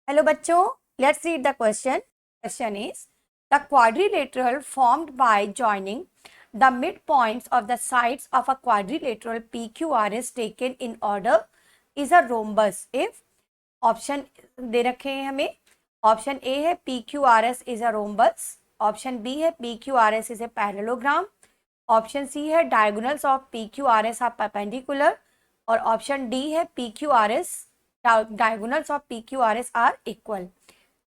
Hello बच्चों, let's read the question. Question is, the quadrilateral formed by joining the midpoints of the sides of a quadrilateral PQRS taken in order is a rhombus if option दे रखे हैं हमें. Option A है PQRS is a rhombus, option B है PQRS is a parallelogram, option C है diagonals of PQRS are perpendicular और option D है PQRS diagonals of PQRS are equal.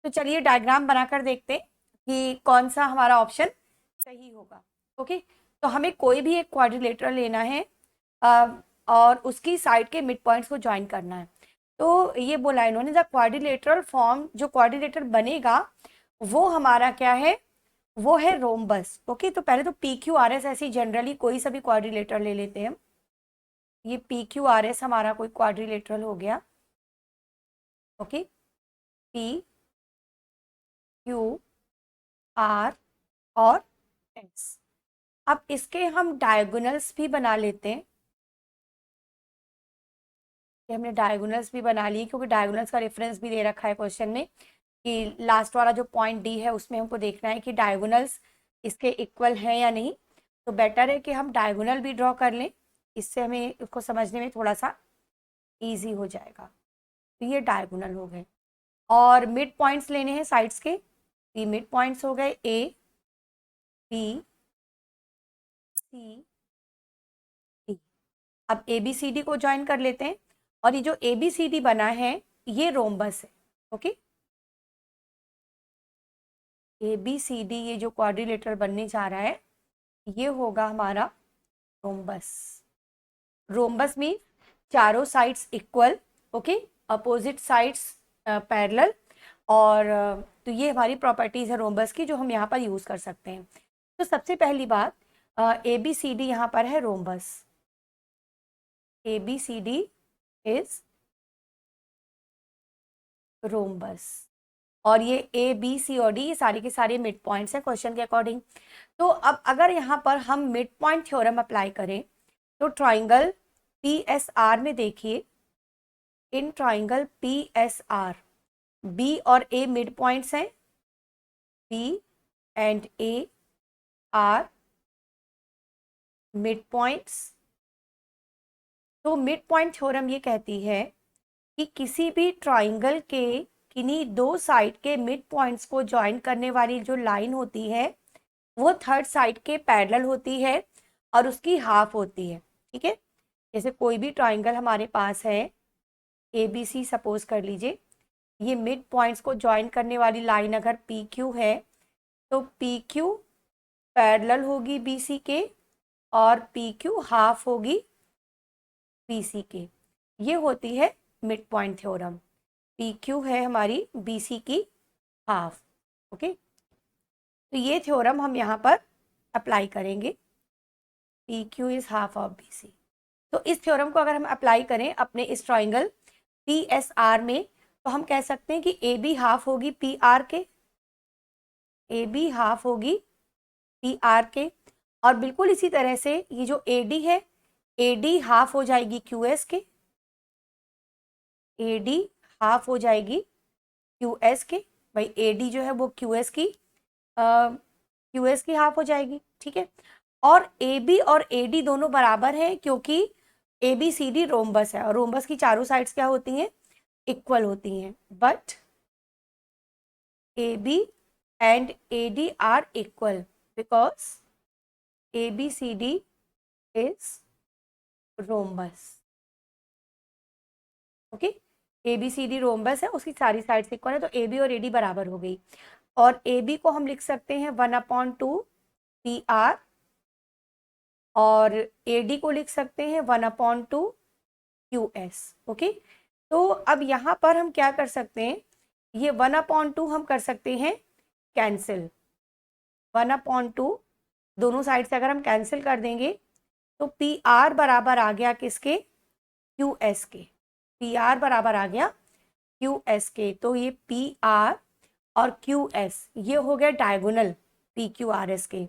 तो चलिए डायग्राम बनाकर देखते हैं कि कौन सा हमारा ऑप्शन सही होगा. ओके, तो हमें कोई भी एक क्वाड्रिलेटरल लेना है और उसकी साइड के मिड पॉइंट्स को ज्वाइन करना है. तो ये बोला इन्होंने, द क्वाड्रिलेटरल फॉर्म, जो क्वाड्रिलेटरल बनेगा वो हमारा क्या है, वो है रोम्बस. ओके, तो पहले तो PQRS ऐसी जनरली कोई सा भी क्वाड्रिलेटरल ले लेते हैं. ये PQRS हमारा कोई क्वाड्रिलेटरल हो गया. ओके, P Q R और S. अब इसके हम डायगोनल्स भी बना लेते हैं. हमने डायगोनल्स भी बना ली क्योंकि डायगोनल्स का रेफरेंस भी दे रखा है क्वेश्चन में कि लास्ट वाला जो पॉइंट डी है उसमें हमको देखना है कि डायगोनल्स इसके इक्वल हैं या नहीं. तो बेटर है कि हम डायगोनल भी ड्रॉ कर लें, इससे हमें उसको समझने में थोड़ा सा ईजी हो जाएगा. तो ये डायगोनल हो गए और मिड पॉइंट्स लेने हैं साइड्स के. ये मिड पॉइंट्स हो गए ए बी सी डी. अब ए बी सी डी को ज्वाइन कर लेते हैं और ये जो ए बी सी डी बना है ये रोम्बस है. Okay, A B C D ये जो क्वाड्रिलेटरल बनने जा रहा है ये होगा हमारा रोम्बस. रोम्बस मीन चारों sides equal, okay, opposite sides parallel. और तो ये हमारी प्रॉपर्टीज है रोम्बस की जो हम यहाँ पर यूज कर सकते हैं. तो सबसे पहली बात, ए बी सी डी यहाँ पर है rhombus. A B C D is rhombus और ये ए बी सी और डी ये सारे के सारे मिड पॉइंट्स हैं क्वेश्चन के अकॉर्डिंग. तो अब अगर यहाँ पर हम मिड पॉइंट थ्योरम अप्लाई करें तो ट्राइंगल PSR में देखिए, इन ट्राइंगल PSR बी और ए मिड पॉइंट्स हैं. B and A are mid points. तो मिड पॉइंट थ्योरम ये कहती है कि किसी भी ट्राइंगल के किन्हीं दो साइड के मिड पॉइंट्स को ज्वाइन करने वाली जो लाइन होती है वो थर्ड साइड के पैरेलल होती है और उसकी हाफ होती है. ठीक है, जैसे कोई भी ट्राइंगल हमारे पास है ABC सपोज कर लीजिए, ये मिड पॉइंट्स को ज्वाइन करने वाली लाइन अगर PQ है तो PQ पैरेलल होगी BC के और PQ हाफ होगी BC के. ये होती है मिड पॉइंट थ्योरम. PQ है हमारी BC की हाफ. ओके, तो ये थ्योरम हम यहाँ पर अप्लाई करेंगे. PQ is half of BC. तो इस थ्योरम को अगर हम अप्लाई करें अपने इस ट्राइंगल PSR में तो हम कह सकते हैं कि AB हाफ होगी PR के, AB हाफ होगी PR के. और बिल्कुल इसी तरह से ये जो AD है, AD हाफ हो जाएगी QS के, AD हाफ हो जाएगी QS के. भाई AD जो है वो QS की हाफ हो जाएगी. ठीक है, और AB और AD दोनों बराबर हैं क्योंकि ABCD रोम्बस है और रोम्बस की चारों साइड्स क्या होती हैं, इक्वल होती हैं. But AB and AD are equal because ABCD is rhombus. Okay, ABCD rhombus है, उसकी सारी साइड्स इक्वल है तो AB और AD बराबर हो गई. और AB को हम लिख सकते हैं 1/2 PR और AD को लिख सकते हैं 1/2 QS. ओके, तो अब यहाँ पर हम क्या कर सकते हैं, ये 1/2 हम कर सकते हैं कैंसिल. 1/2 दोनों साइड से अगर हम कैंसिल कर देंगे तो PR बराबर आ गया किसके, QS के. PR बराबर आ गया QS के. तो ये PR और QS ये हो गया डायगोनल PQRS के.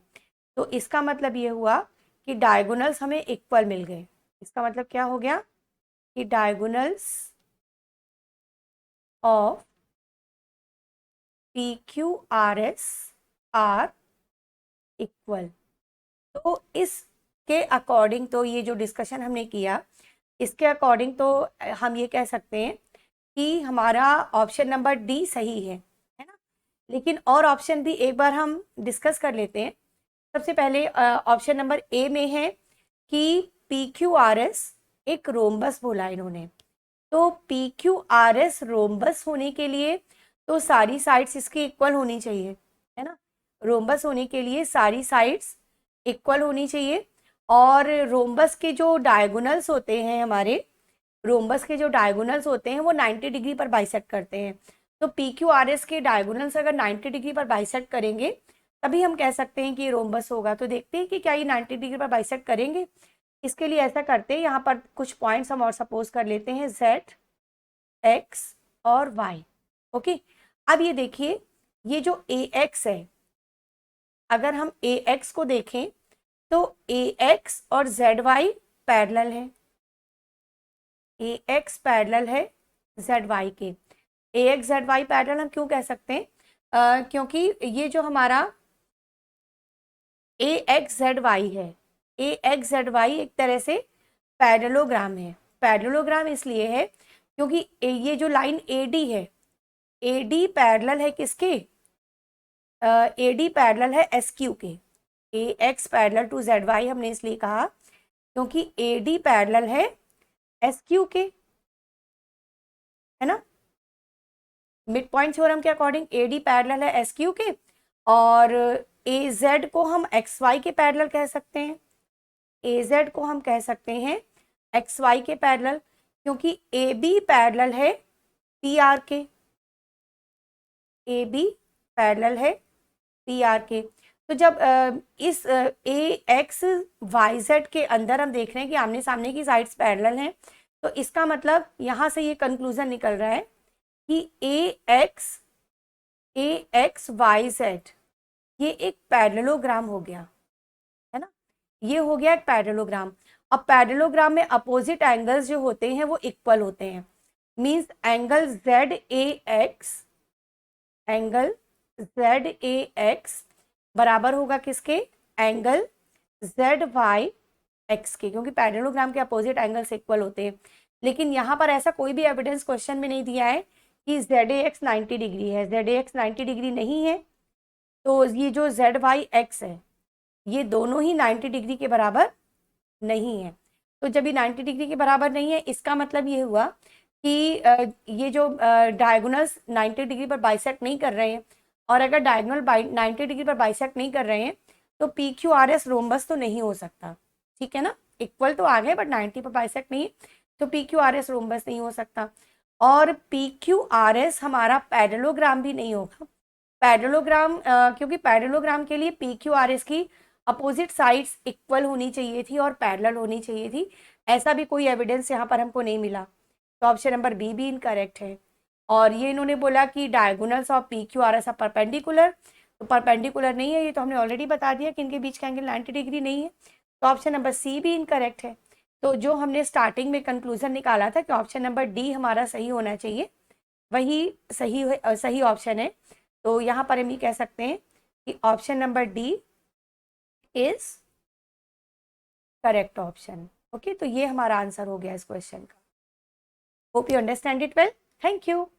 तो इसका मतलब ये हुआ कि डायगोनल्स हमें इक्वल मिल गए. इसका मतलब क्या हो गया कि diagonals of PQRS are equal. तो इसके अकॉर्डिंग, तो ये जो डिस्कशन हमने किया इसके अकॉर्डिंग तो हम ये कह सकते हैं कि हमारा ऑप्शन नंबर डी सही है ना। लेकिन और ऑप्शन भी एक बार हम डिस्कस कर लेते हैं। सबसे पहले ऑप्शन नंबर ए में है कि PQRS एक रोम्बस बोला इन्होंने। तो PQRS रोम्बस होने के लिए तो सारी साइड्स इसकी इक्वल होनी चाहिए, है ना। रोम्बस होने के लिए सारी साइड्स इक्वल होनी चाहिए। और रोम्बस के जो डायगोनल्स होते हैं हमारे, रोम्बस के जो डायगोनल्स होते हैं वो 90 डिग्री पर बाइसेक्ट करते हैं। तो PQRS के डायगोनल्स अगर 90 डिग्री पर बाइसेक्ट करेंगे तभी हम कह सकते हैं कि ये रोम्बस होगा। तो देखते हैं कि क्या ये 90 डिग्री पर बाइसेक्ट करेंगे। इसके लिए ऐसा करते हैं, यहाँ पर कुछ पॉइंट्स हम और सपोज कर लेते हैं, Z, X और Y। ओके, अब ये देखिए, ये जो AX है, अगर हम AX को देखें तो AX और ZY पैरेलल है। AX पैरेलल है ZY के। AX ZY पैरेलल हम क्यों कह सकते हैं? क्योंकि ये जो हमारा AX ZY है, AX ZY एक तरह से पैरेललोग्राम है। पैरेललोग्राम इसलिए है क्योंकि ये जो लाइन AD है, AD पैरेलल है किसके? AD पैरेलल है SQ के। AX पैरेलल टू ZY हमने इसलिए कहा क्योंकि AD पैरेलल है SQ के, है ना। मिड पॉइंट थ्योरम के अकॉर्डिंग AD पैरेलल है SQ के, और AZ को हम XY के पैरेलल कह सकते हैं। AZ को हम कह सकते हैं XY के पैरेलल, क्योंकि AB पैरेलल है PR के। AB पैरेलल है PR के। तो जब इस AX YZ के अंदर हम देख रहे हैं कि आमने सामने की साइड्स पैरेलल हैं, तो इसका मतलब यहाँ से ये कंक्लूजन निकल रहा है कि AX YZ ये एक पैरेललोग्राम हो गया, है ना। ये हो गया एक पैरेललोग्राम। अब पैरेललोग्राम में अपोजिट एंगल्स जो होते हैं वो इक्वल होते हैं। मींस एंगल ZAX बराबर होगा किसके? एंगल ZYX के, क्योंकि पैरेललोग्राम के अपोजिट एंगल्स इक्वल होते हैं। लेकिन यहाँ पर ऐसा कोई भी एविडेंस क्वेश्चन में नहीं दिया है कि ZAX 90 डिग्री है। ZAX 90 डिग्री नहीं है, तो ये जो ZYX है ये दोनों ही 90 डिग्री के बराबर नहीं है। तो जब ये 90 डिग्री के बराबर नहीं है, इसका मतलब ये हुआ कि ये जो डायगोनल्स 90 डिग्री पर बाइसेक्ट नहीं कर रहे हैं, और अगर डायगोनल 90 डिग्री पर बाइसेक्ट नहीं कर रहे हैं तो PQRS रोम्बस तो नहीं हो सकता, ठीक है ना। इक्वल तो आ गए बट 90 पर बाइसेक्ट नहीं, तो PQRS रोम्बस नहीं हो सकता। और PQRS हमारा पैरेललोग्राम भी नहीं होगा। पैरेललोग्राम क्योंकि पैरेललोग्राम के लिए PQRS की अपोजिट साइड्स इक्वल होनी चाहिए थी और पैरेलल होनी चाहिए थी। ऐसा भी कोई एविडेंस यहाँ पर हमको नहीं मिला, तो ऑप्शन नंबर बी भी इनकरेक्ट है। और ये इन्होंने बोला कि diagonals of PQRS are perpendicular, तो परपेंडिकुलर नहीं है, ये तो हमने ऑलरेडी बता दिया कि इनके बीच का एंगल 90 डिग्री नहीं है। तो ऑप्शन नंबर सी भी इनकरेक्ट है। तो जो हमने स्टार्टिंग में कंक्लूजन निकाला था कि ऑप्शन नंबर डी हमारा सही होना चाहिए, वही सही ऑप्शन है। तो यहाँ पर हम ये कह सकते हैं कि option number D is correct option. Okay, तो ये हमारा आंसर हो गया इस क्वेश्चन का। Hope you understand it well. Thank you.